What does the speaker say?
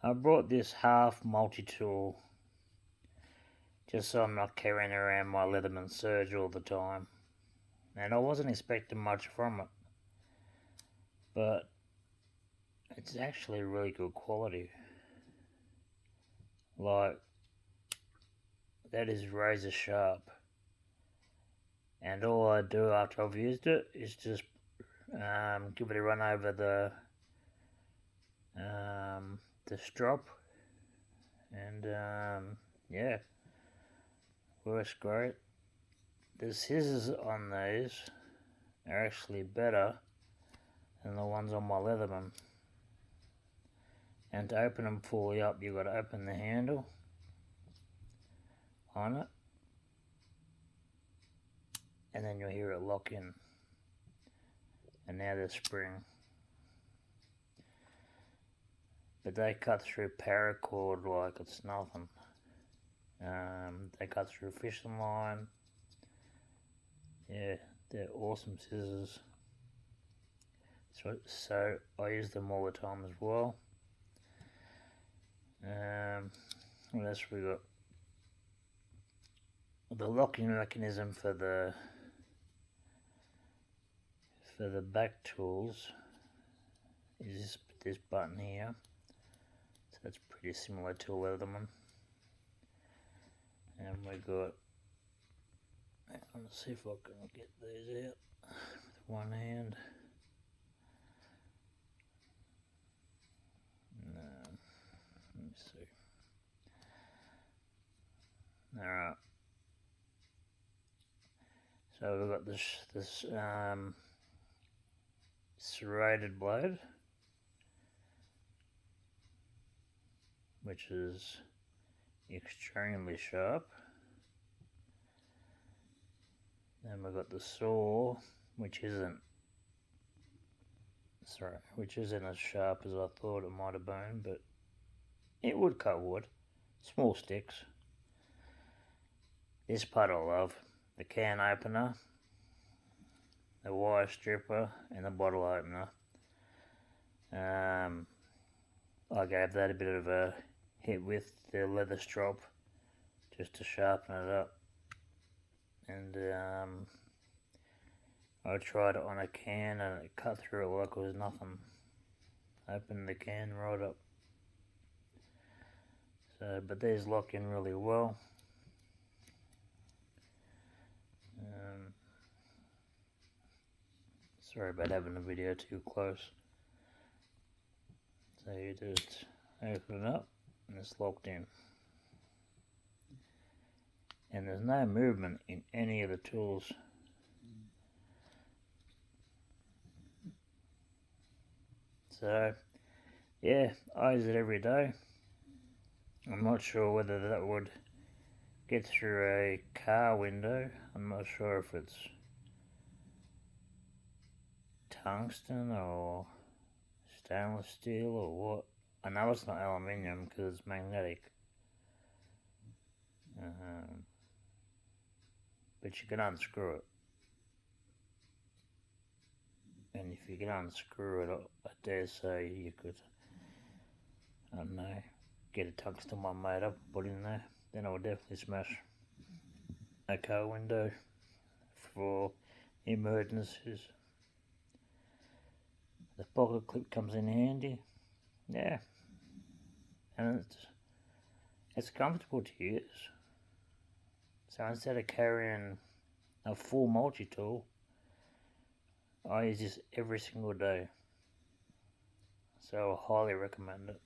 I brought this half multi-tool just so I'm not carrying around my Leatherman Surge all the time. And I wasn't expecting much from it, but it's actually really good quality. Like, that is razor sharp. And all I do after I've used it is just give it a run over the strop, and yeah, works great. The scissors on these are actually better than the ones on my Leatherman. And to open them fully up, you've got to open the handle on it, and then you'll hear it lock in. And now they're spring. But they cut through paracord like it's nothing. They cut through fishing line. Yeah, they're awesome scissors. So I use them all the time as well. What else we got? The locking mechanism for the back tools is this button here. So that's pretty similar to a Leatherman. And we got, let's see if I can get these out with one hand. No, let me see. Alright. So we've got this serrated blade, which is extremely sharp. Then we've got the saw, which isn't as sharp as I thought it might have been, but it would cut wood. Small sticks. This part I love. The can opener, the wire stripper, and the bottle opener. I gave that a bit of a hit with the leather strop just to sharpen it up. And I tried it on a can and it cut through it like it was nothing. Opened the can right up. So, but these lock in really well. Sorry about having the video too close. So you just open it up and it's locked in. And there's no movement in any of the tools. So yeah, I use it every day. I'm not sure whether that would get through a car window. I'm not sure if it's tungsten or stainless steel or what. I know it's not aluminium because it's magnetic. But you can unscrew it. And if you can unscrew it, I dare say you could, I don't know, get a tungsten one made up and put in there. Then I would definitely smash a car window for emergencies. The pocket clip comes in handy. Yeah. And it's comfortable to use. So instead of carrying a full multi-tool, I use this every single day. So I highly recommend it.